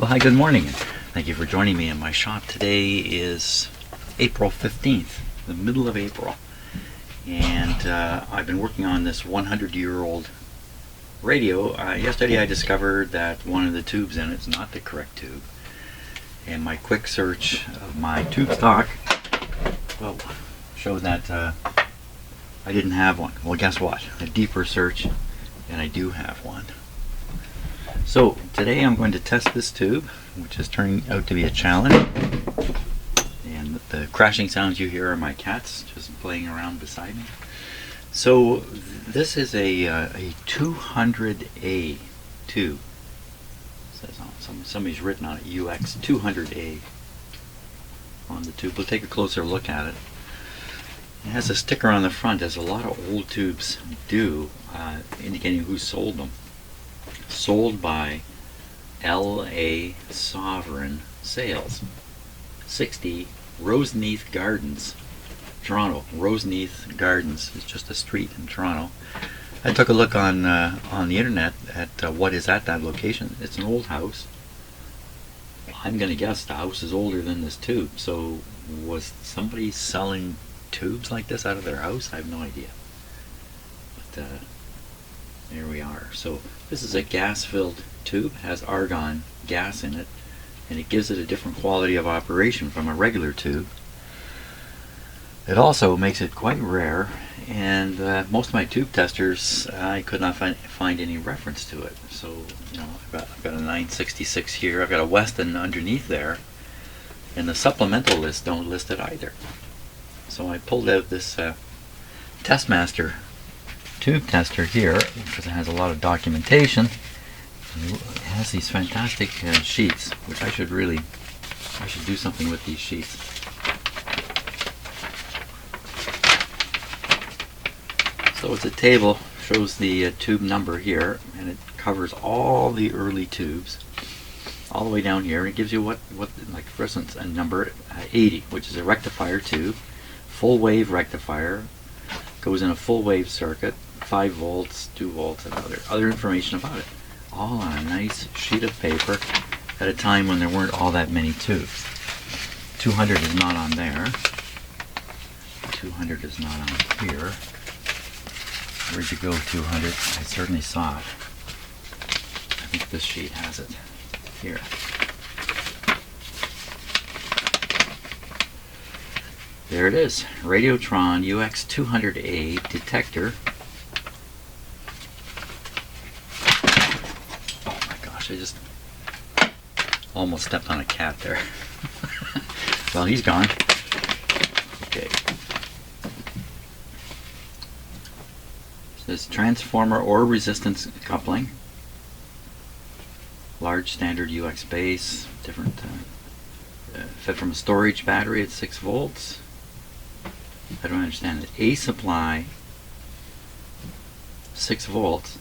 Well, hi, good morning, and thank you for joining me in my shop. Today is April 15th, the middle of April, and I've been working on this 100-year-old radio. Yesterday I discovered that one of the tubes in it is not the correct tube, and my quick search of my tube stock, well, showed that I didn't have one. Well, guess what? A deeper search, and I do have one. So today I'm going to test this tube, which is turning out to be a challenge. And the crashing sounds you hear are my cats just playing around beside me. So this is a 200A tube. It says somebody's written on it UX200A on the tube. We'll take a closer look at it. It has a sticker on the front, as a lot of old tubes do, indicating who sold them. Sold by L.A. Sovereign Sales, 60 Roseneath Gardens, Toronto. Roseneath Gardens is just a street in Toronto. I took a look on the internet at what is at that location. It's an old house. I'm going to guess the house is older than this tube. So was somebody selling tubes like this out of their house? I have no idea. But there we are. So this is a gas-filled tube. It has argon gas in it, and it gives it a different quality of operation from a regular tube. It also makes it quite rare, and most of my tube testers, I could not find any reference to it. So, you know, I've got a 966 here. I've got a Weston underneath there, and the supplemental lists don't list it either. So I pulled out this Testmaster tube tester here because it has a lot of documentation. It has these fantastic sheets, which I should do something with these sheets. So it's a table, shows the tube number here, and it covers all the early tubes all the way down here. It gives you what like for instance a number 80, which is a rectifier tube, full wave rectifier, goes in a full wave circuit, 5 volts, 2 volts, and other information about it, all on a nice sheet of paper at a time when there weren't all that many tubes. 200 is not on there. 200 is not on here. Where'd you go, 200? I certainly saw it. I think this sheet has it here. There it is. Radiotron UX200A detector. Oh my gosh, I just almost stepped on a cat there. Well, he's gone. Okay. It says transformer or resistance coupling. Large standard UX base. Different. Fed from a storage battery at 6 volts. I don't understand it. A supply, 6 volts.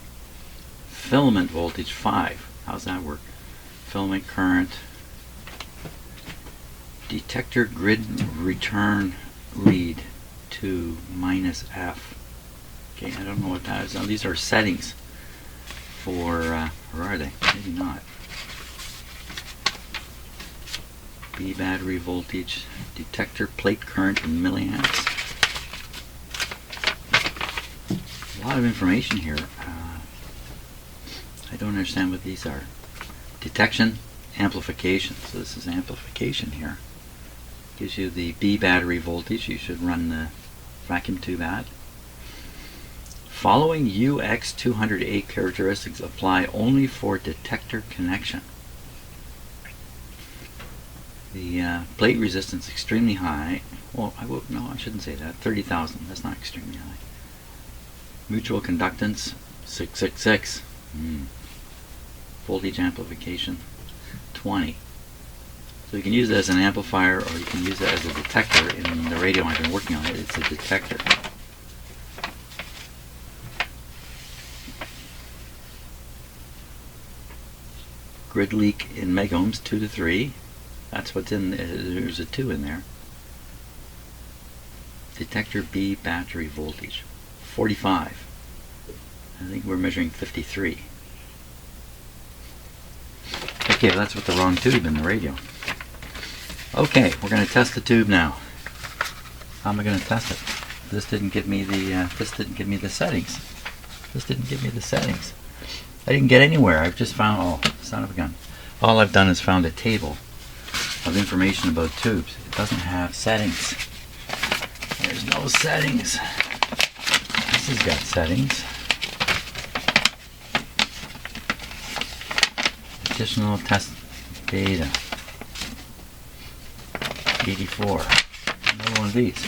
Filament voltage 5. How's that work? Filament current. Detector grid return read to -F. Okay, I don't know what that is. Now these are settings for, or are they? Maybe not. B battery voltage, detector plate current in milliamps. A lot of information here. I don't understand what these are. Detection, amplification. So this is amplification here. Gives you the B battery voltage you should run the vacuum tube at. Following UX200A characteristics apply only for detector connection. The plate resistance extremely high. Well, I shouldn't say that. 30,000. That's not extremely high. Mutual conductance 666. Voltage amplification 20. So you can use it as an amplifier, or you can use it as a detector. In the radio I've been working on it, it's a detector. Grid leak in megohms 2 to 3. That's what's in there. There's a 2 in there. Detector B battery voltage 45. I think we're measuring 53. Okay, that's with the wrong tube in the radio. Okay, we're going to test the tube now. How am I going to test it? This didn't give me the settings. This didn't give me the settings. I didn't get anywhere. I've just found, oh, son of a gun. All I've done is found a table of information about tubes. It doesn't have settings. There's no settings. This has got settings. Additional test data. 84. Another one of these.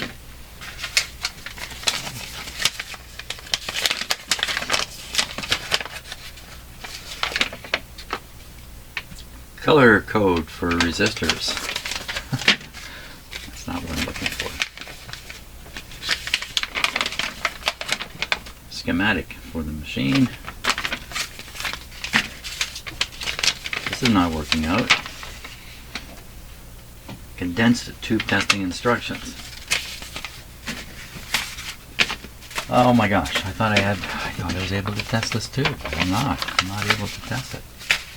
Color code for resistors. That's not what I'm looking for. Schematic for the machine. This is not working out. Condensed tube testing instructions. Oh my gosh, I thought I was able to test this tube. I'm not able to test it.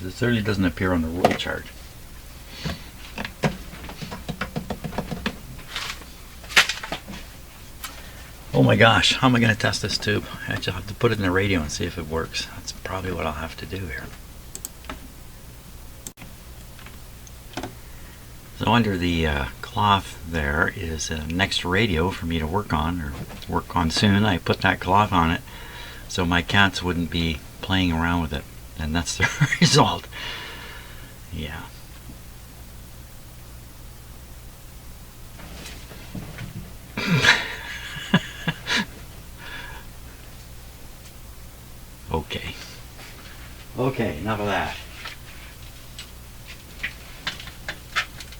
It certainly doesn't appear on the roll chart. Oh my gosh, how am I going to test this tube? I just have to put it in the radio and see if it works. That's probably what I'll have to do here. So under the cloth there is a next radio for me to work on soon. I put that cloth on it so my cats wouldn't be playing around with it. And that's the result. Yeah. Okay. Okay, enough of that.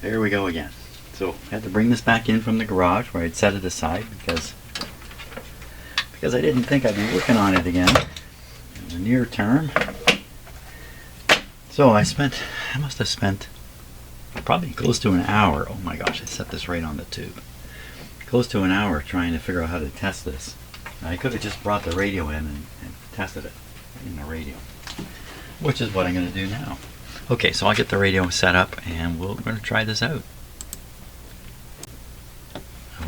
There we go again. So I had to bring this back in from the garage where I'd set it aside because I didn't think I'd be working on it again in the near term. So I must have spent probably close to an hour. Oh my gosh, I set this right on the tube. Close to an hour trying to figure out how to test this. I could have just brought the radio in and tested it in the radio, which is what I'm going to do now. Okay, so I'll get the radio set up and we're going to try this out.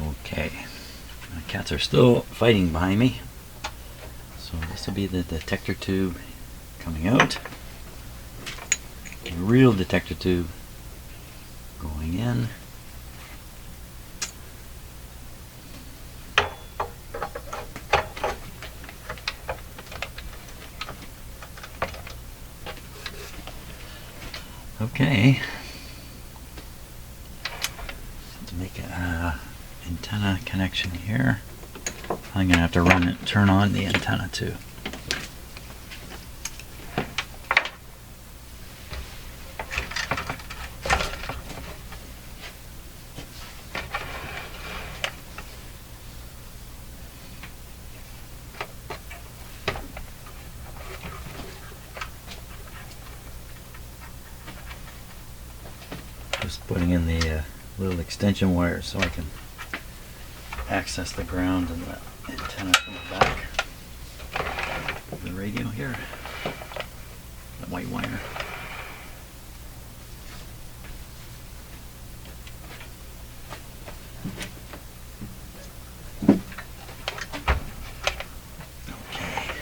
Okay, my cats are still fighting behind me. So this will be the detector tube coming out. A real detector tube going in. Okay. To make an antenna connection here, I'm going to have to turn on the antenna too. Just putting in the little extension wires so I can access the ground and the antenna from the back of the radio here. That white wire. Okay.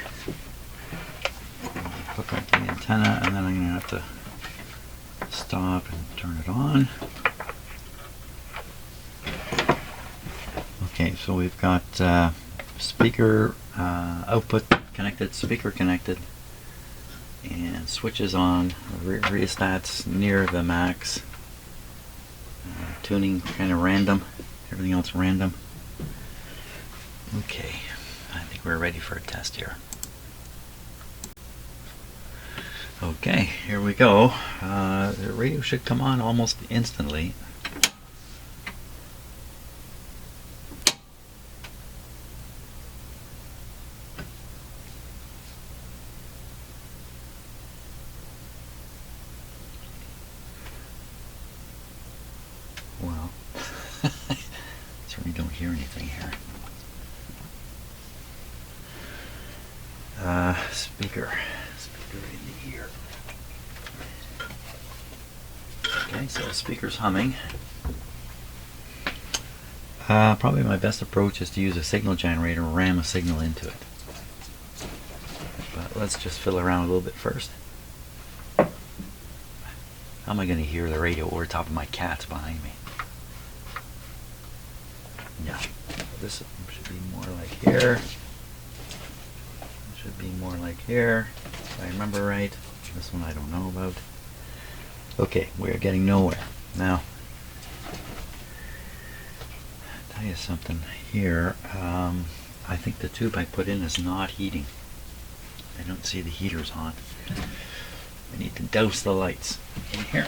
Hook up the antenna and then I'm going to have to stop and turn it on. Okay, so we've got speaker output connected, speaker connected, and switches on, rheostats near the max. Tuning kind of random, everything else random. Okay, I think we're ready for a test here. Okay, here we go. The radio should come on almost instantly. Well, certainly don't hear anything here. Speaker in the ear. Okay, so the speaker's humming. Probably my best approach is to use a signal generator and ram a signal into it. But let's just fiddle around a little bit first. How am I going to hear the radio over top of my cats behind me? Yeah, this should be more like here. Should be more like here, if I remember right. This one I don't know about. Okay, we're getting nowhere. Now, I'll tell you something here. I think the tube I put in is not heating. I don't see the heaters on. I need to douse the lights in here.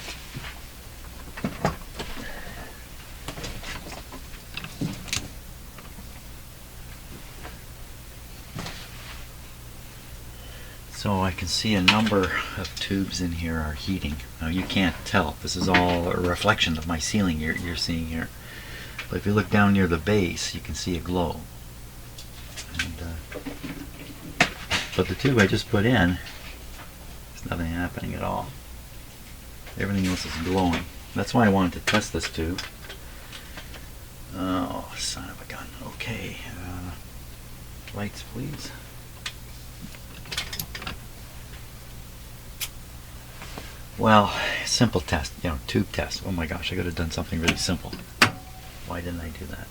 So I can see a number of tubes in here are heating. Now you can't tell. This is all a reflection of my ceiling you're seeing here. But if you look down near the base, you can see a glow. And, but the tube I just put in, there's nothing happening at all. Everything else is glowing. That's why I wanted to test this tube. Oh, son of a gun. Okay. Lights, please. Well, simple test, tube test. Oh my gosh, I could have done something really simple. Why didn't I do that?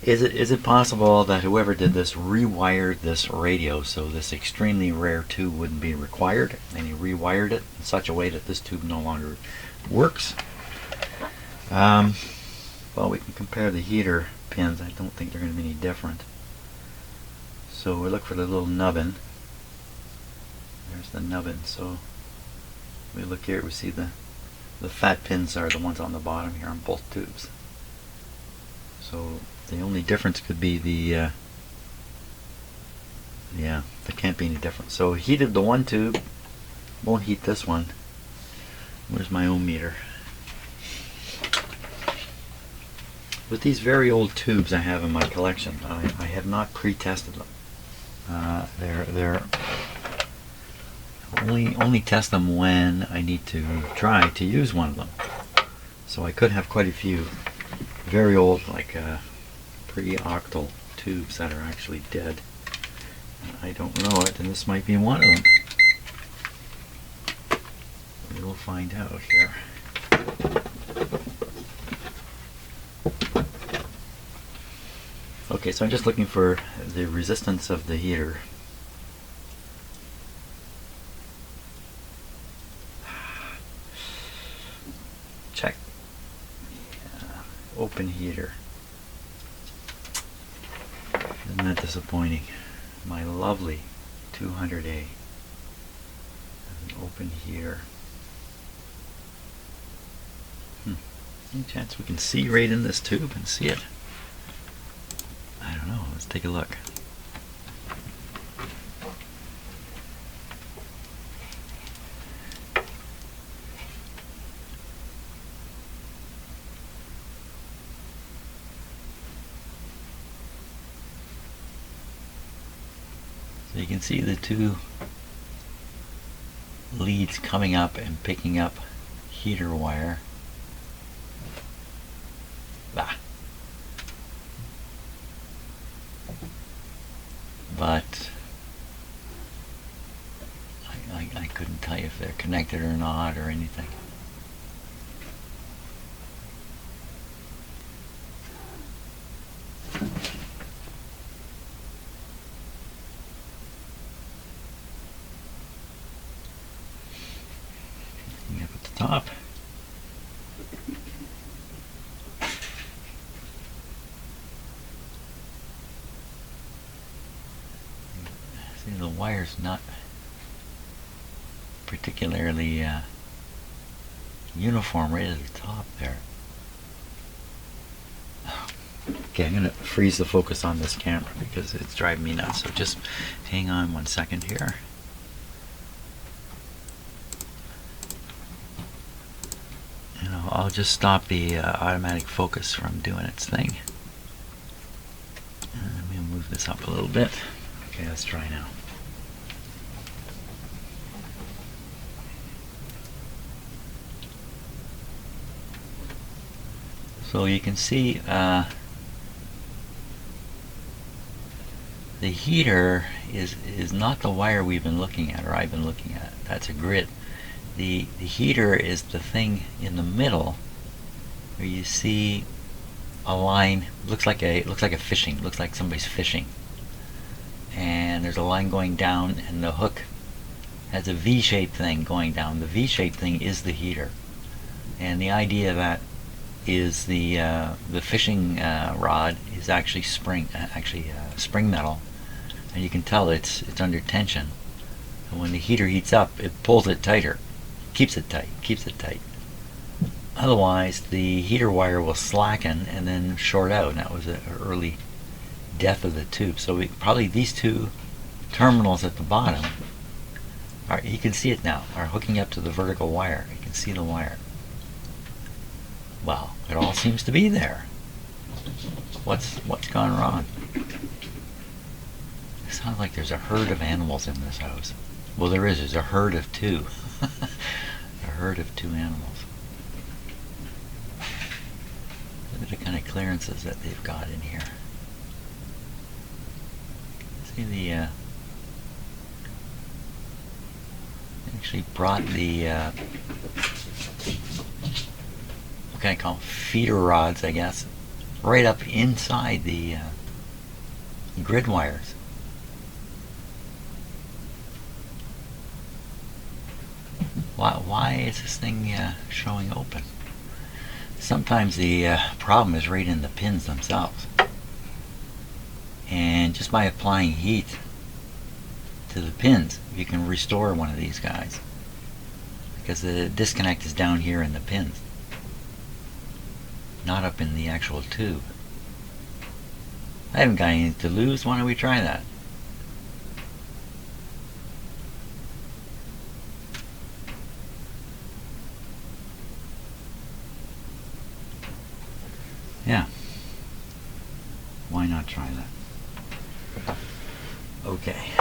Is it possible that whoever did this rewired this radio so this extremely rare tube wouldn't be required, and he rewired it in such a way that this tube no longer works? Well, we can compare the heater pins. I don't think they're going to be any different. So we look for the little nubbin. There's the nubbin. So we look here, we see the fat pins are the ones on the bottom here on both tubes. So the only difference could be the yeah, there can't be any difference. So heated the one tube, won't heat this one. Where's my ohm meter? With these very old tubes I have in my collection, I have not pre-tested them. They're only test them when I need to try to use one of them. So I could have quite a few very old, like pre-octal tubes that are actually dead. I don't know it, and this might be one of them. We will find out here. Okay, so I'm just looking for the resistance of the heater. Check. Yeah. Open heater. Isn't that disappointing? My lovely 200A. An open heater. Any chance we can see right in this tube and see it? I don't know. Let's take a look. So you can see the two leads coming up and picking up heater wire. But I couldn't tell you if they're connected or not or anything. Looking up at the top. See, the wire's not particularly uniform right at the top there. Okay, I'm going to freeze the focus on this camera because it's driving me nuts. So just hang on 1 second here. And I'll just stop the automatic focus from doing its thing. And I'm going to move this up a little bit. Okay, let's try now. So you can see the heater is not the wire we've been looking at, or I've been looking at. That's a grid. The heater is the thing in the middle where you see a line. Looks like a fishing. Looks like somebody's fishing. And there's a line going down, and the hook has a V-shaped thing going down. The V-shaped thing is the heater, and the idea of that is the fishing rod is actually spring metal, and you can tell it's under tension. And when the heater heats up, it pulls it tighter, keeps it tight. Otherwise, the heater wire will slacken and then short out, and that was an early death of the tube. So probably these two terminals at the bottom are, you can see it now, are hooking up to the vertical wire. You can see the wire. Well, it all seems to be there. What's gone wrong? It sounds like there's a herd of animals in this house. Well, there's a herd of two. A herd of two animals. Look at the kind of clearances that they've got in here. See the actually brought the what can I call them? Feeder rods, I guess, right up inside the grid wires. Why is this thing showing open? Sometimes the problem is right in the pins themselves, and just by applying heat to the pins you can restore one of these guys, because the disconnect is down here in the pins, not up in the actual tube. I haven't got anything to lose. Why don't we try that? Yeah. Why not try that? Okay.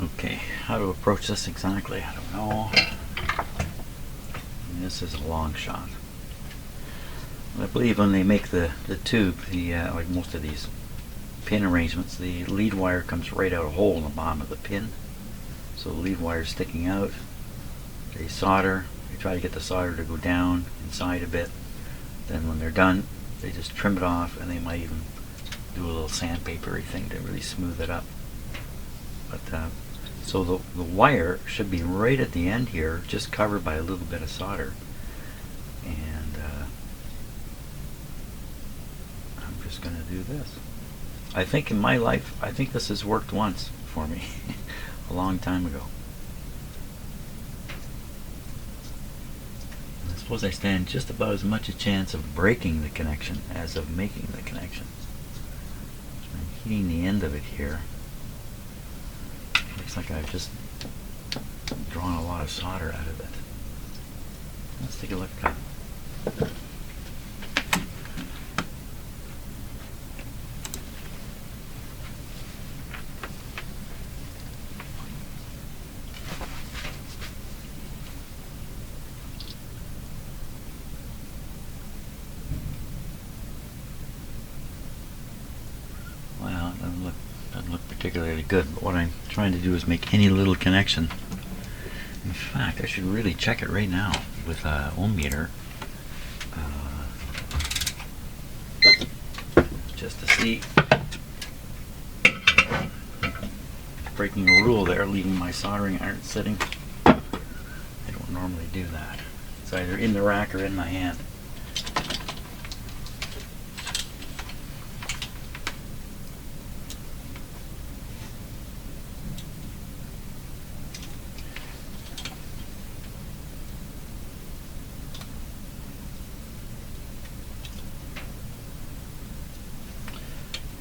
Okay, how to approach this exactly, I don't know. And this is a long shot. I believe when they make the tube, like most of these pin arrangements, the lead wire comes right out a hole in the bottom of the pin. So the lead wire is sticking out. They solder. They try to get the solder to go down inside a bit. Then when they're done, they just trim it off, and they might even do a little sandpapery thing to really smooth it up. But so the wire should be right at the end here, just covered by a little bit of solder. And I'm just going to do this. I think in my life, I think this has worked once for me. A long time ago. I suppose I stand just about as much a chance of breaking the connection as of making the connection. I'm heating the end of it here. Looks like I've just drawn a lot of solder out of it. Let's take a look at that. Doesn't look particularly good, but what I'm trying to do is make any little connection. In fact, I should really check it right now with an ohm meter, just to see. Breaking a rule there, leaving my soldering iron sitting. I don't normally do that. It's either in the rack or in my hand.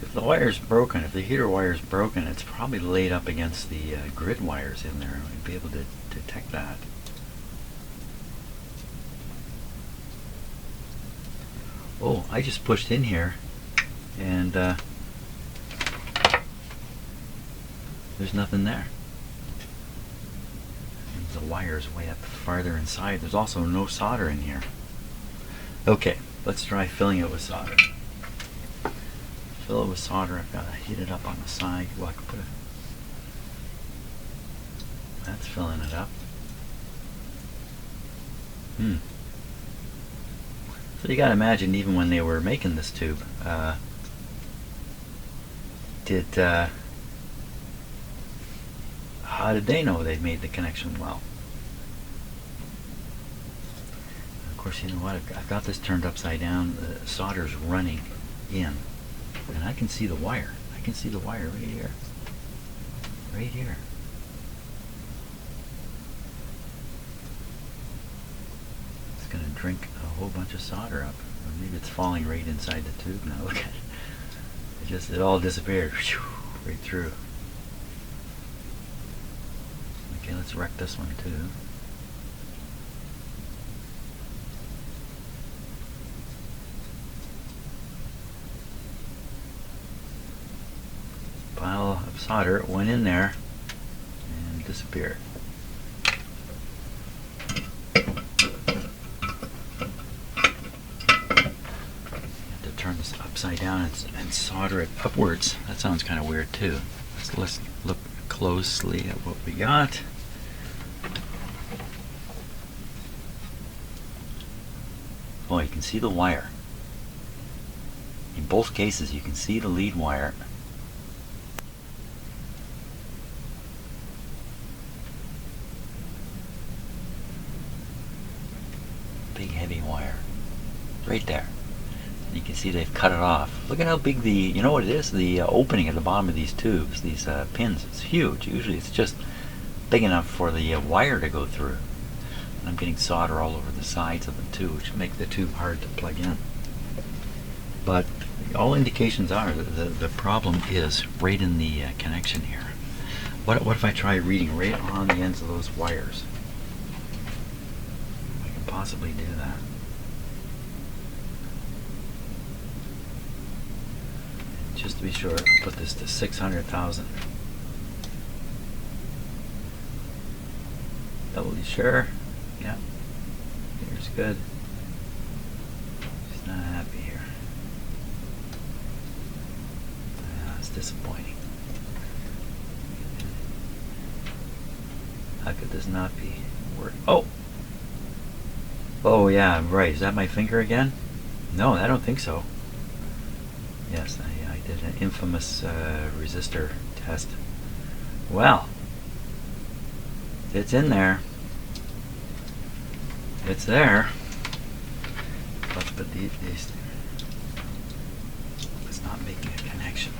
If the wire's broken, if the heater wire's broken, it's probably laid up against the grid wires in there. We'd be able to detect that. Oh, I just pushed in here, and there's nothing there. wire's way up farther inside. There's also no solder in here. Okay, let's try filling it with solder. Fill it with solder. I've got to heat it up on the side. Well, I can put it. That's filling it up. So you gotta imagine, even when they were making this tube, how did they know they made the connection well? Of course, you know what? I've got this turned upside down. The solder's running in, and I can see the wire. I can see the wire right here. Right here. It's going to drink a whole bunch of solder up. Or maybe it's falling right inside the tube now. Look at it. It all disappeared. Right through. Okay, let's wreck this one too. Pile of solder went in there and disappeared. Turn this upside down and solder it upwards. That sounds kind of weird too. Let's look closely at what we got. Oh, you can see the wire. In both cases, you can see the lead wire. Big heavy wire. Right there. You can see they've cut it off. Look at how big you know what it is? The opening at the bottom of these tubes, these pins, it's huge. Usually it's just big enough for the wire to go through. And I'm getting solder all over the sides of them too, which make the tube hard to plug in. But all indications are that the problem is right in the connection here. What if I try reading right on the ends of those wires? I can possibly do that. Just to be sure, I'll put this to 600,000. Doubly sure. Yeah. Here's good. She's not happy here. It's disappointing. How could this not be working? Oh! Oh yeah, right. Is that my finger again? No, I don't think so. Yes, I did an infamous resistor test. Well, it's in there. It's there. But these it's not making a connection.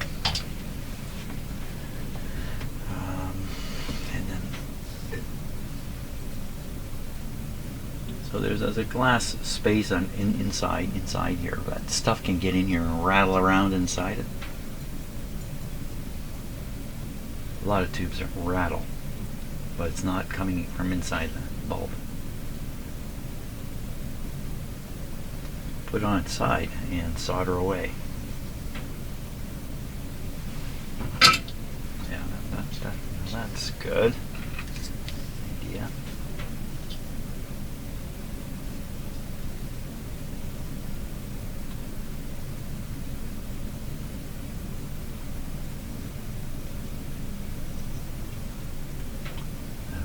And then so there's a glass space inside here, but stuff can get in here and rattle around inside it. A lot of tubes rattle, but it's not coming from inside the bulb. Put it on its side and solder away. Yeah, that's good idea.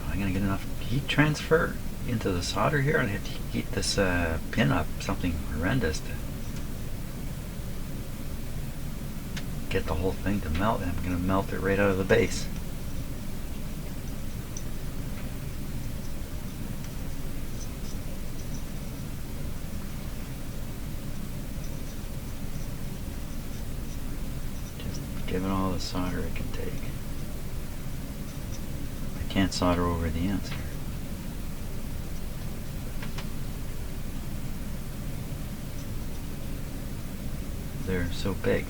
I'm going to get enough heat transfer into the solder here, and I have to heat this pin up something horrendous to get the whole thing to melt, and I'm going to melt it right out of the base. Just give it all the solder it can take. I can't solder over the ends here. They're so big.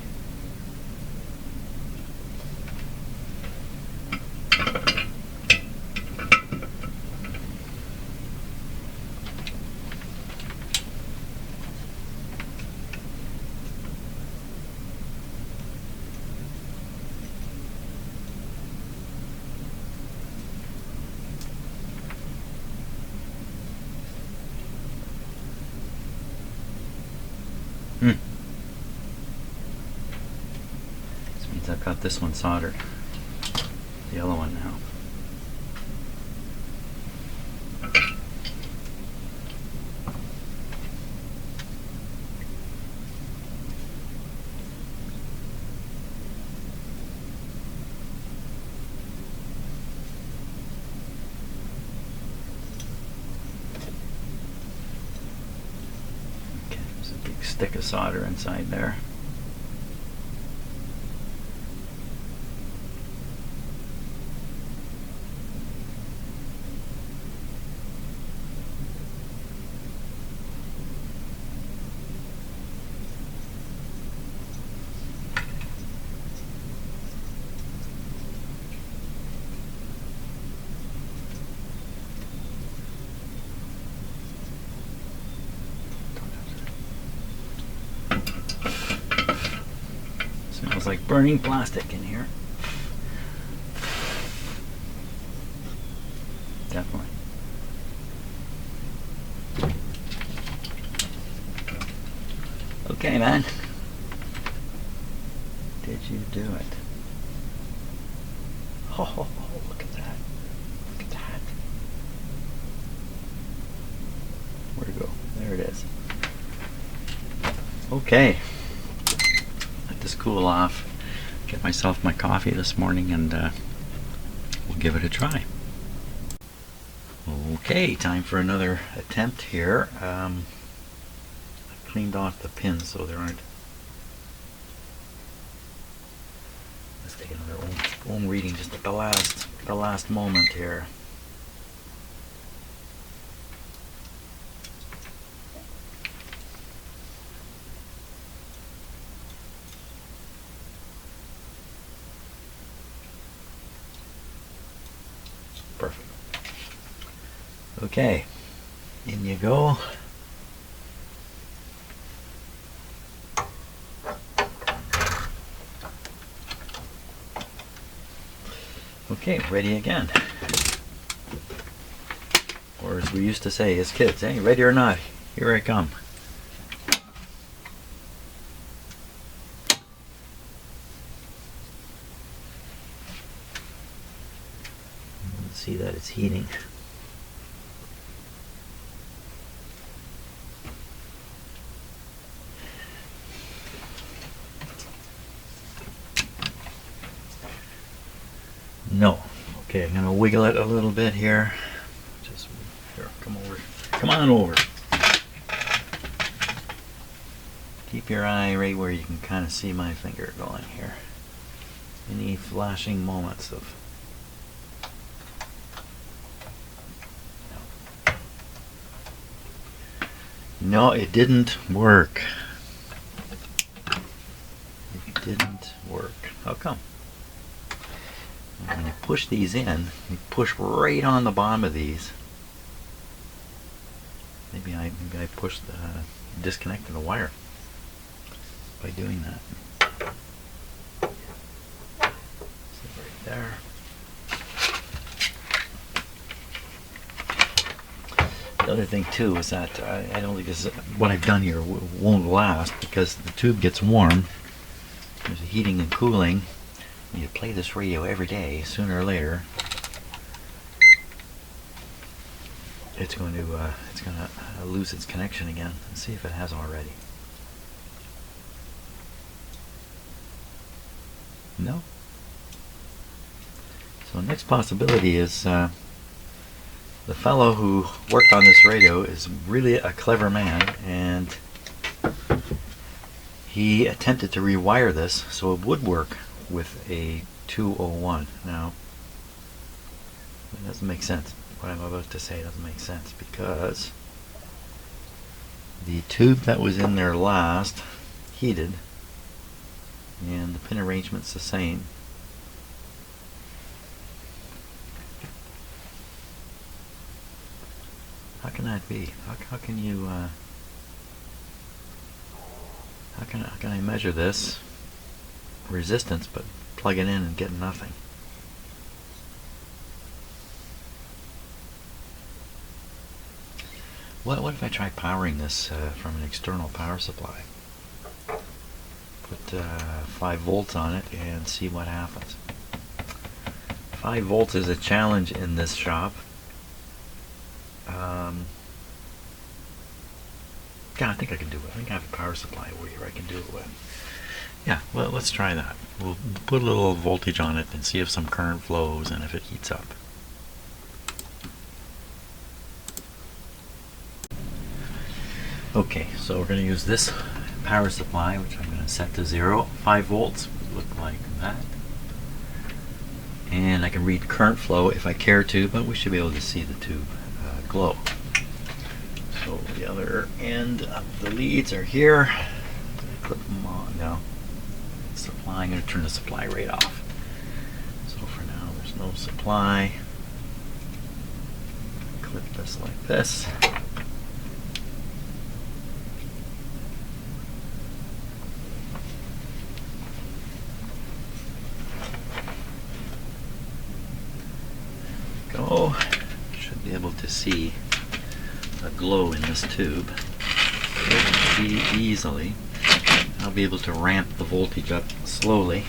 got this one soldered. The yellow one now. Okay, there's a big stick of solder inside there. Smells like burning plastic in here. Definitely. Okay, man. Did you do it? Oh, look at that. Look at that. Where'd it go? There it is. Okay. Let this cool off. Get myself my coffee this morning and we'll give it a try. Okay, time for another attempt here. I cleaned off the pins so there aren't. Let's take another own reading just at the last moment here. Perfect. Okay, in you go. Okay, ready again. Or as we used to say as kids, hey, ready or not, here I come. Let's see that it's heating. No. Okay, I'm gonna wiggle it a little bit here. Just here, come over. Come on over. Keep your eye right where you can kind of see my finger going here. Any flashing moments of no, it didn't work. It didn't work. How come? When you push these in, you push right on the bottom of these. Maybe I pushed disconnected the wire by doing that. So right there. The other thing too is that I don't think this is, what I've done here won't last because the tube gets warm. There's heating and cooling. You play this radio every day, sooner or later, it's going to lose its connection again. Let's see if it has already. No. So next possibility is the fellow who worked on this radio is really a clever man, and he attempted to rewire this so it would work with a 201. Now, it doesn't make sense. What I'm about to say doesn't make sense because the tube that was in there last heated and the pin arrangement's the same. How can that be? How can you how can I measure this resistance but plug it in and get nothing? What if I try powering this from an external power supply? Put 5 volts on it and see what happens. 5 volts is a challenge in this shop. Yeah, I think I can do it. I think I have a power supply over here I can do it with. Yeah, well, let's try that. We'll put a little voltage on it and see if some current flows and if it heats up. Okay, so we're going to use this power supply, which I'm going to set to 0. 5 volts would look like that. And I can read current flow if I care to, but we should be able to see the tube glow. So the other end of the leads are here. Clip them on now. Supply, I'm going to turn the supply rate off. So for now there's no supply. Clip this like this. Go. Should be able to see a glow in this tube pretty easily. I'll be able to ramp the voltage up slowly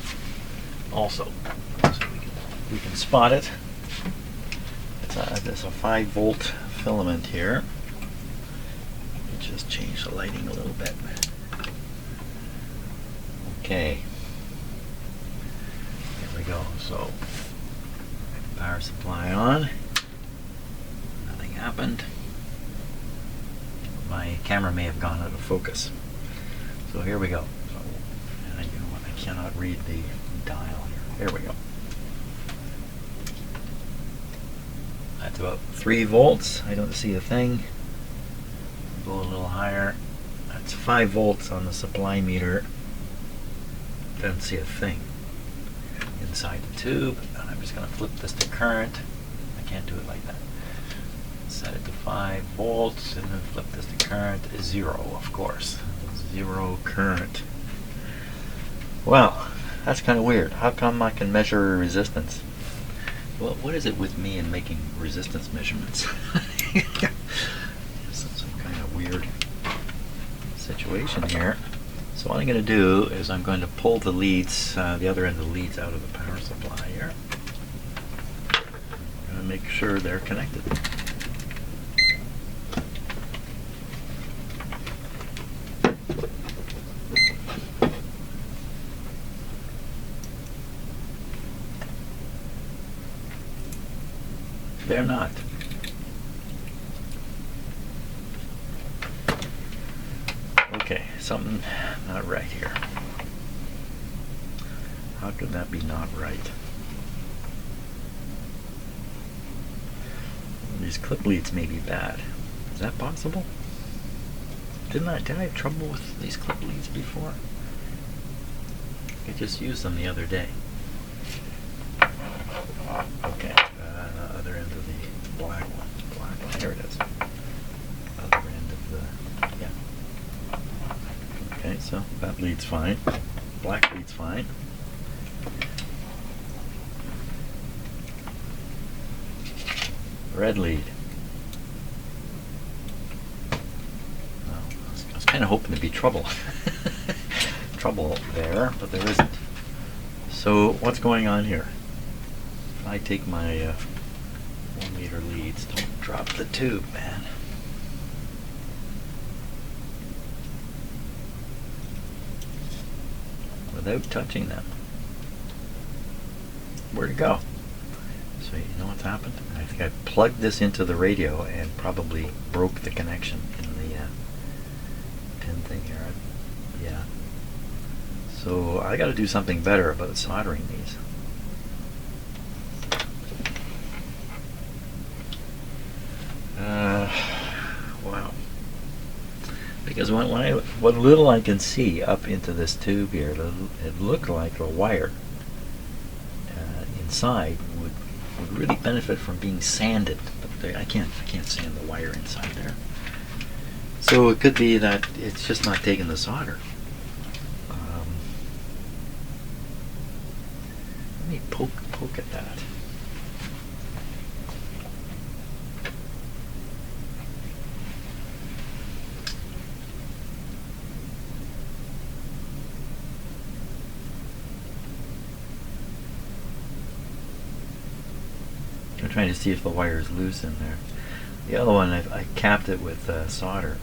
also, so we can spot it. There's a 5 volt filament here. Let me just change the lighting a little bit. Okay, there we go. So power supply on. Nothing happened. My camera may have gone out of focus. So here we go. So, and you know what? I cannot read the dial here. There we go. That's about 3 volts. I don't see a thing. Go a little higher. That's 5 volts on the supply meter. Don't see a thing inside the tube. And I'm just going to flip this to current. I can't do it like that. Set it to 5 volts and then flip this to current. 0, of course. 0 current. Well, that's kind of weird. How come I can measure resistance? Well, what is it with me and making resistance measurements? Some kind of weird situation here. So what I'm going to do is I'm going to pull the leads, the other end of the leads out of the power supply here. I'm going to make sure they're connected. They're not. Okay, something not right here. How could that be not right? These clip leads may be bad. Is that possible? Did I have trouble with these clip leads before? I just used them the other day. Okay, other end of the black one. Black one, here it is. Other end of the, yeah. Okay, so that lead's fine. Black lead's fine. Red lead. Well, I was kind of hoping there'd be trouble. Trouble there, but there isn't. So what's going on here? If I take my 1 meter leads, don't drop the tube, man. Without touching them. Where'd it go? So you know what's happened? I think I plugged this into the radio and probably broke the connection in the pin thing here. Yeah. So I got to do something better about soldering these. Wow. Because what little I can see up into this tube here, it looked like a wire inside would really benefit from being sanded, but I can't sand the wire inside there. So it could be that it's just not taking the solder. Let me poke at that. I'm trying to see if the wire is loose in there. The other one, I capped it with solder.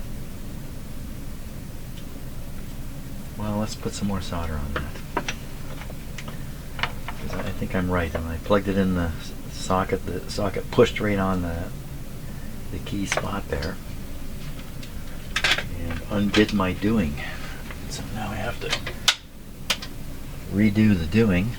Well, let's put some more solder on that. I think I'm right. And I plugged it in the socket pushed right on the key spot there, and undid my doing. So now I have to redo the doing.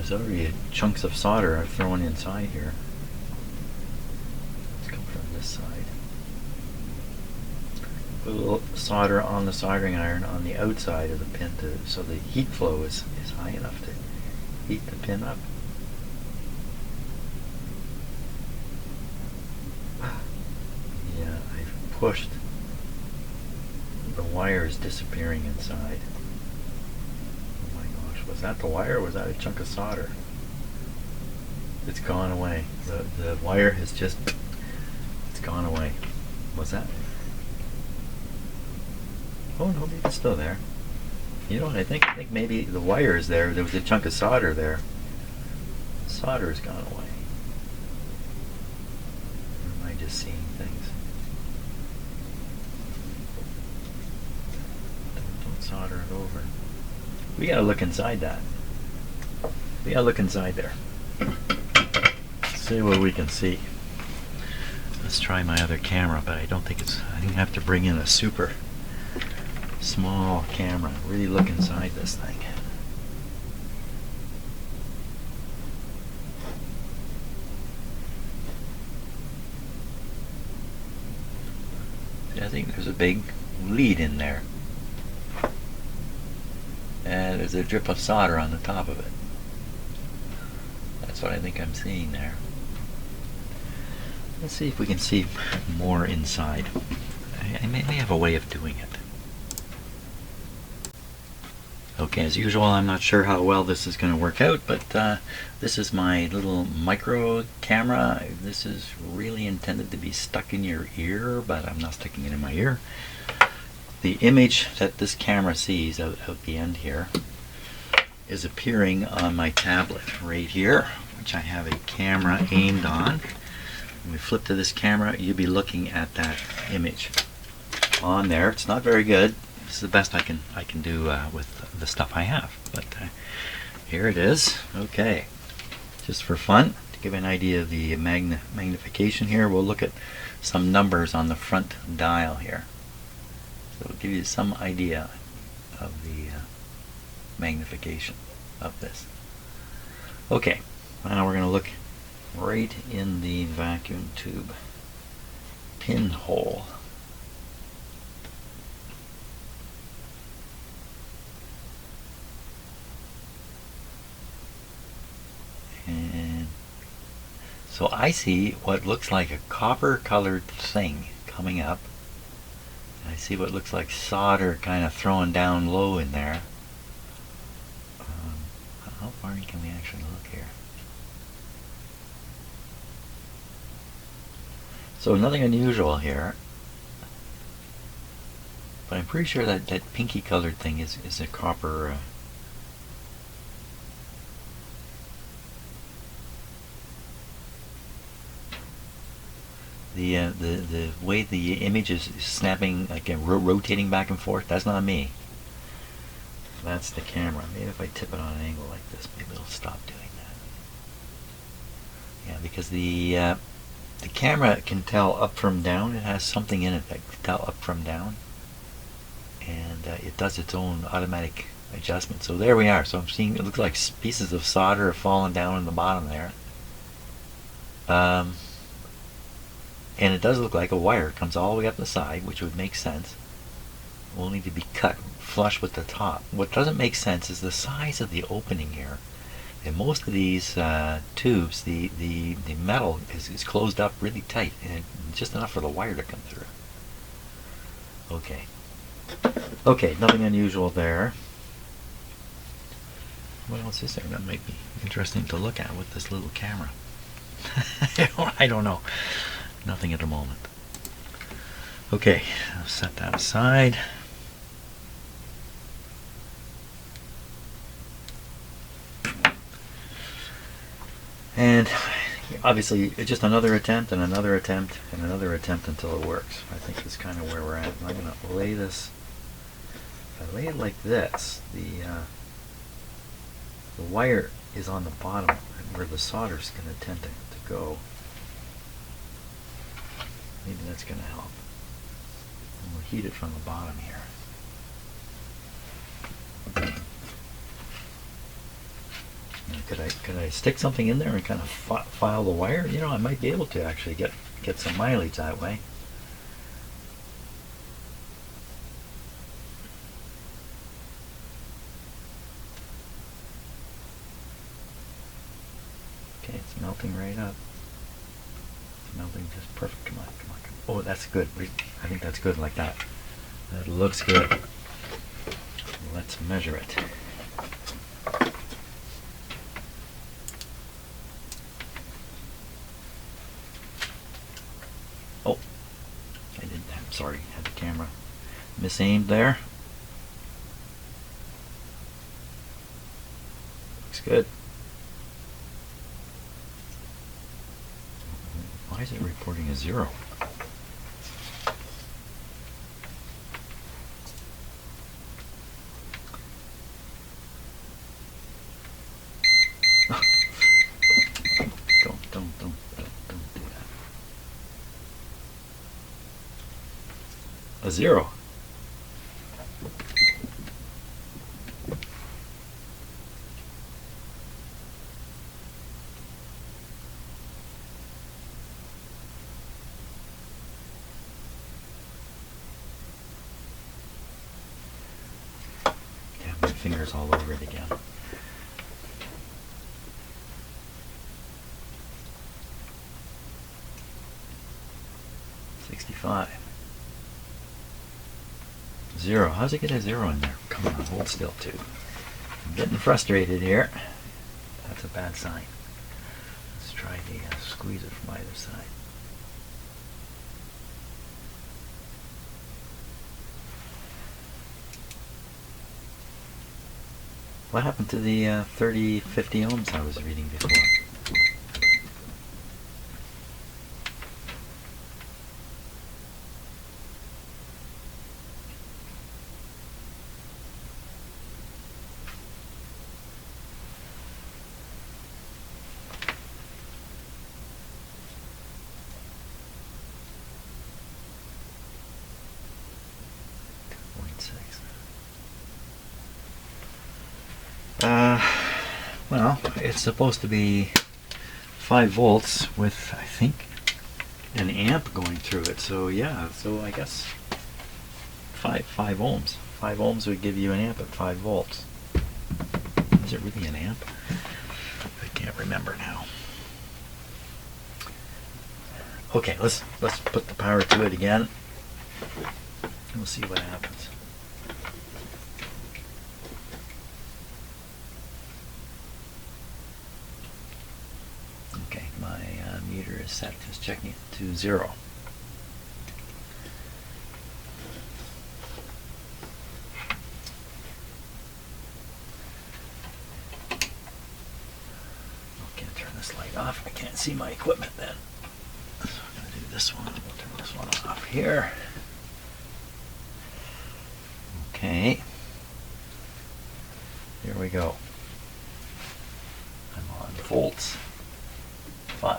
There's already chunks of solder I've thrown inside here. Let's come from this side. Put a little solder on the soldering iron on the outside of the pin so the heat flow is high enough to heat the pin up. Yeah, I've pushed. The wire is disappearing inside. Was that the wire or was that a chunk of solder? It's gone away. The wire has just, it's gone away. What's that? Oh no, maybe it's still there. You know what, I think maybe the wire is there. There was a chunk of solder there. Solder has gone away. Or am I just seeing things? Don't solder it over. We gotta look inside that. We gotta look inside there. See what we can see. Let's try my other camera, but I don't think it's, I think I have to bring in a super small camera. Really look inside this thing. See, I think there's a big lead in there. And there's a drip of solder on the top of it. That's what I think I'm seeing there. Let's see if we can see more inside. I may have a way of doing it. Okay, as usual, I'm not sure how well this is going to work out, but this is my little micro camera. This is really intended to be stuck in your ear, but I'm not sticking it in my ear. The image that this camera sees out the end here is appearing on my tablet right here, which I have a camera aimed on. When we flip to this camera, you'll be looking at that image on there. It's not very good. This is the best I can do with the stuff I have. But here it is. Okay, just for fun, to give an idea of the magnification here, we'll look at some numbers on the front dial here. So it'll give you some idea of the magnification of this. Okay, now we're going to look right in the vacuum tube pinhole. And so I see what looks like a copper colored thing coming up. I see what looks like solder kind of thrown down low in there. How far can we actually look here? So nothing unusual here. But I'm pretty sure that that pinky colored thing is a copper. The way the image is snapping, like rotating back and forth, that's not me. That's the camera. Maybe if I tip it on an angle like this, maybe it'll stop doing that. Yeah, because the camera can tell up from down. It has something in it that can tell up from down, and it does its own automatic adjustment. So there we are. So I'm seeing, it looks like pieces of solder have fallen down in the bottom there. And it does look like a wire comes all the way up the side, which would make sense. Will need to be cut flush with the top. What doesn't make sense is the size of the opening here. And most of these tubes, the metal is closed up really tight, and just enough for the wire to come through. Okay. Okay, nothing unusual there. What else is there that might be interesting to look at with this little camera? I don't know. Nothing at the moment. Okay, I'll set that aside. And obviously, it's just another attempt and another attempt and another attempt until it works. I think that's kind of where we're at. I'm going to lay this. If I lay it like this, the wire is on the bottom where the solder is going to tend to go. Maybe that's going to help. And we'll heat it from the bottom here. Could I stick something in there and kind of file the wire? You know, I might be able to actually get some mileage that way. Okay, it's melting right up. It's melting just perfect. Come on, come on, come on. Oh, that's good. I think that's good like that. That looks good. Let's measure it. Oh, sorry, had the camera misaimed there. Looks good. Why is it reporting a 0? Don't do that. A 0. Yeah, my finger's all over it again. $65. 0. How's it get a 0 in there? Come on, hold still too. I'm getting frustrated here. That's a bad sign. Let's try the squeeze it from either side. What happened to the 30, 50 ohms I was reading before? Well, it's supposed to be 5 volts with, I think, an amp going through it. So yeah, so I guess 5 ohms. 5 ohms would give you an amp at 5 volts. Is it really an amp? I can't remember now. Okay, let's put the power to it again. We'll see what happens. Okay, my meter is set. Just checking it to 0. I can't turn this light off. I can't see my equipment then. So I'm going to do this one. We'll turn this one off here. Okay. Here we go. I'm on volts. 5.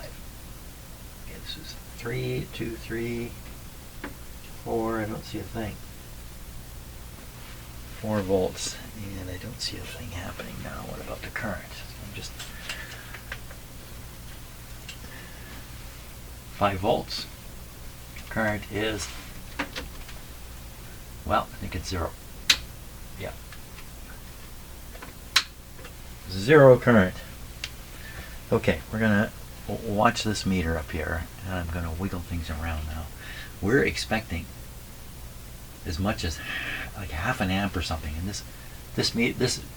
Okay, this is 3, 2, 3, 4. I don't see a thing. 4 volts, and I don't see a thing happening now. What about the current? I'm just 5 volts. Current is, well, I think it's 0. Yeah. 0 current. Okay, we're gonna watch this meter up here, and I'm gonna wiggle things around now. We're expecting as much as like half an amp or something, and this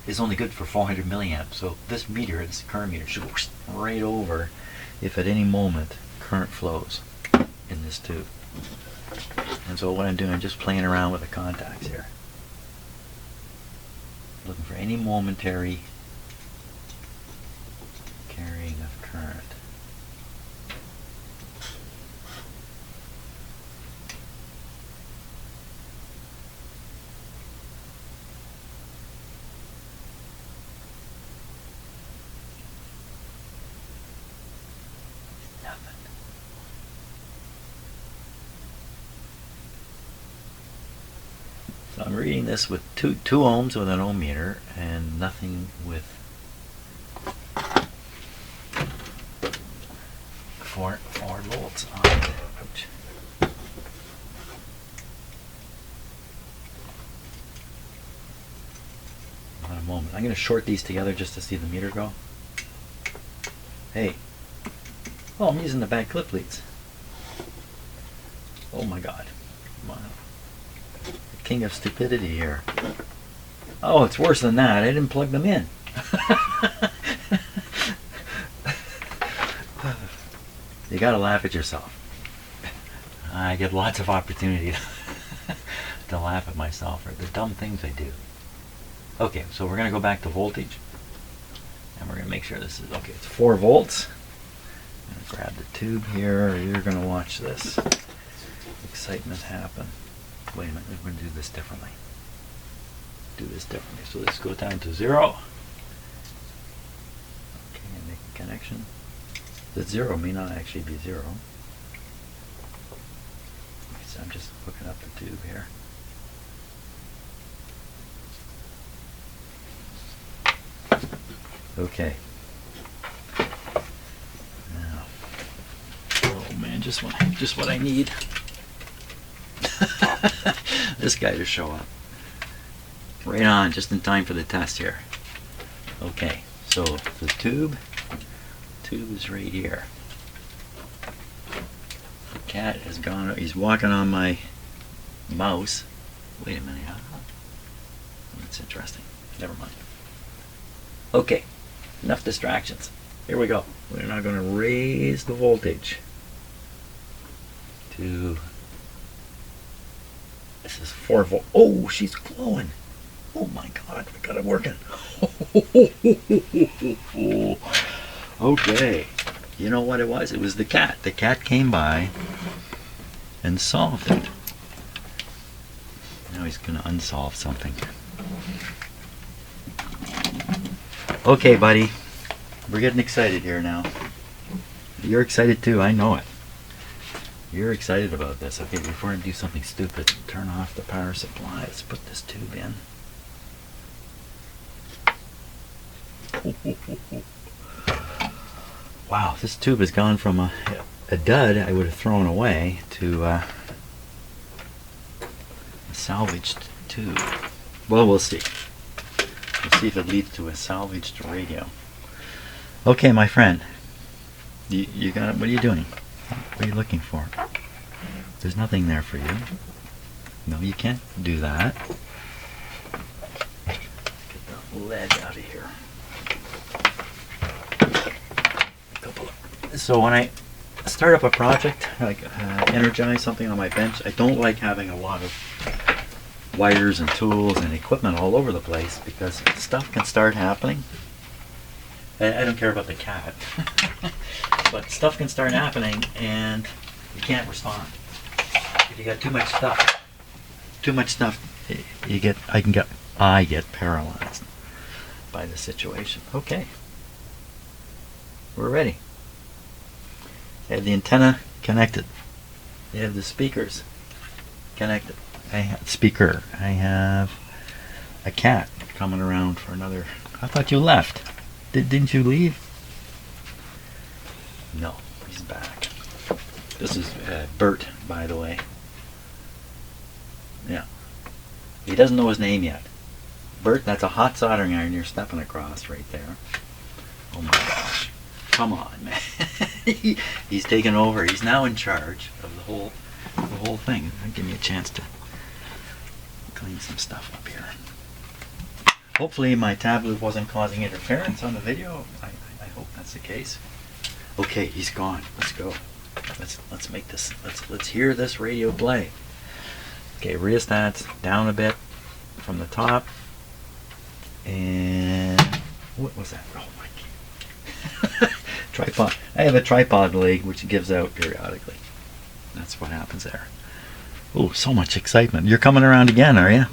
is only good for 400 milliamps. So this meter, this current meter, should go right over if at any moment current flows in this tube. And so what I'm doing, I'm just playing around with the contacts here, looking for any momentary carrying of current. Nothing. So I'm reading this with two ohms with an ohm meter and nothing with 4 volts on it. Ouch. On a moment. I'm going to short these together just to see the meter go. Hey. Oh, I'm using the bad clip leads. Oh my god. Wow. The king of stupidity here. Oh, it's worse than that. I didn't plug them in. You gotta laugh at yourself. I get lots of opportunity to laugh at myself or the dumb things I do. Okay, so we're gonna go back to voltage, and we're gonna make sure this is okay. It's 4 volts. I'm gonna grab the tube here, or you're gonna watch this excitement happen. Wait a minute, we're gonna do this differently. So let's go down to 0. Okay, and make a connection. The 0 may not actually be 0. Okay, so I'm just hooking up the tube here. Okay. Now, oh man, just what I need. This guy to show up. Right on, just in time for the test here. Okay, so the tube is right here. The cat has gone, he's walking on my mouse. Wait a minute. That's interesting. Never mind. Okay, enough distractions. Here we go. We're now going to raise the voltage to, this is 4 volt. Oh, she's glowing. Oh my god, we got it working. Okay, you know what it was? It was the cat. The cat came by and solved it. Now he's going to unsolve something. Okay, buddy. We're getting excited here now. You're excited too, I know it. You're excited about this. Okay, before I do something stupid, turn off the power supply. Let's put this tube in. Wow, this tube has gone from a dud I would have thrown away to a salvaged tube. Well, we'll see. We'll see if it leads to a salvaged radio. Okay, my friend. You got it. What are you doing? What are you looking for? There's nothing there for you. No, you can't do that. Get the lead out of here. So when I start up a project, like energize something on my bench, I don't like having a lot of wires and tools and equipment all over the place because stuff can start happening. I don't care about the cat, but stuff can start happening and you can't respond. If you got too much stuff, I get paralyzed by the situation. Okay, we're ready. I have the antenna connected. I have the speakers connected. I have a cat coming around for another. I thought you left. Didn't you leave? No, he's back. This is Bert, by the way. Yeah. He doesn't know his name yet. Bert, that's a hot soldering iron you're stepping across right there. Oh my gosh. Come on, man. He's taken over. He's now in charge of the whole thing. Give me a chance to clean some stuff up here. Hopefully my tablet wasn't causing interference on the video. I hope that's the case. Okay, he's gone. Let's go. Let's make this. Let's hear this radio play. Okay, rheostats down a bit from the top. And what was that? Oh my God. Tripod. I have a tripod leg which gives out periodically. That's what happens there. Oh, so much excitement. You're coming around again, are you?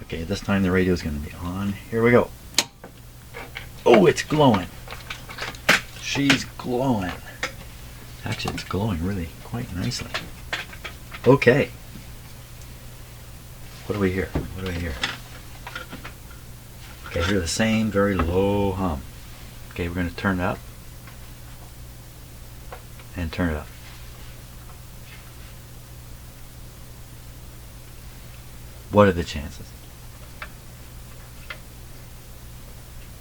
Okay, this time the radio is going to be on. Here we go. Oh, it's glowing. She's glowing. Actually, it's glowing really quite nicely. Okay. What do we hear? What do we hear? Okay, I hear the same very low hum. Okay, we're going to turn it up. And turn it up. What are the chances?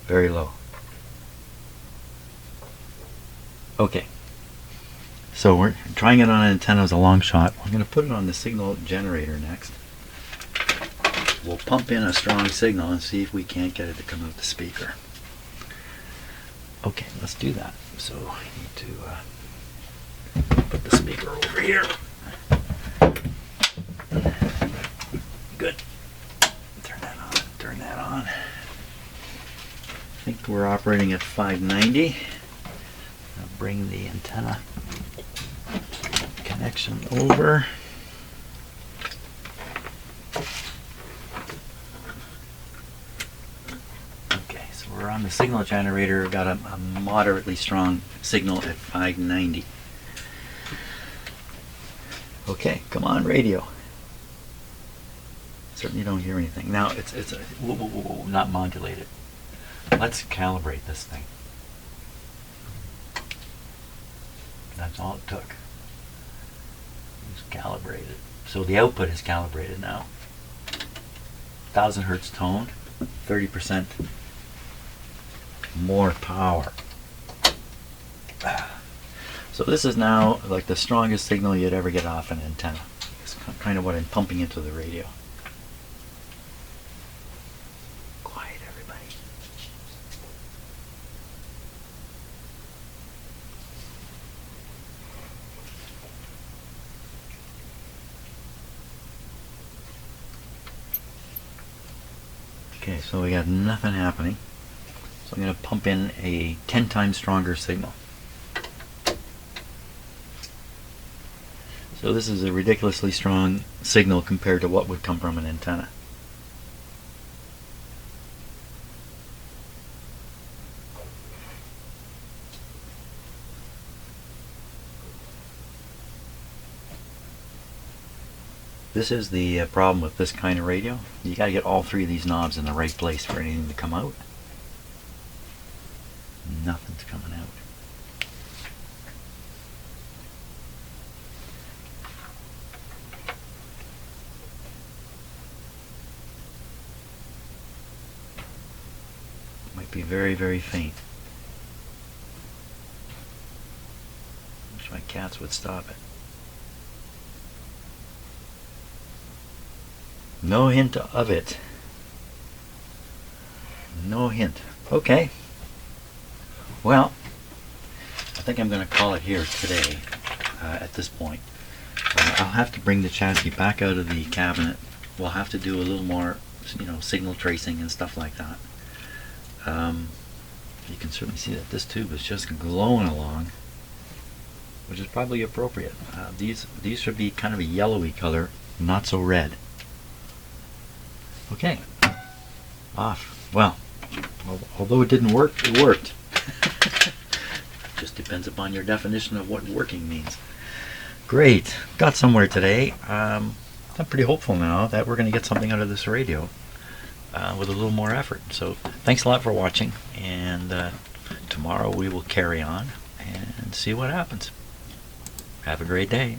Very low. Okay. So we're trying it on an antenna as a long shot. I'm going to put it on the signal generator next. We'll pump in a strong signal and see if we can't get it to come out the speaker. Okay, let's do that. So I need to put the speaker over here. Good. Turn that on. Turn that on. I think we're operating at 590. I'll bring the antenna connection over. Okay, so we're on the signal generator. We've got a moderately strong signal at 590. Okay, come on, radio. Certainly don't hear anything. Now it's whoa, not modulated. Let's calibrate this thing. That's all it took. Just calibrate it. So the output is calibrated now. 1000 hertz tone, 30% more power. So this is now like the strongest signal you'd ever get off an antenna. It's kind of what I'm pumping into the radio. Quiet, everybody. Okay, so we got nothing happening. So I'm going to pump in a 10 times stronger signal. So this is a ridiculously strong signal compared to what would come from an antenna. This is the problem with this kind of radio. You got to get all three of these knobs in the right place for anything to come out. Nothing's coming out. Might be very, very faint. Wish my cats would stop it. No hint of it. No hint. Okay. Well, I think I'm going to call it here today at this point. I'll have to bring the chassis back out of the cabinet. We'll have to do a little more, signal tracing and stuff like that. You can certainly see that this tube is just glowing along, which is probably appropriate. These should be kind of a yellowy color, not so red. Okay, off. Well, although it didn't work, it worked. Just depends upon your definition of what working means. Great, got somewhere today. I'm pretty hopeful now that we're going to get something out of this radio with a little more effort. So thanks a lot for watching, and tomorrow we will carry on and see what happens. Have a great day.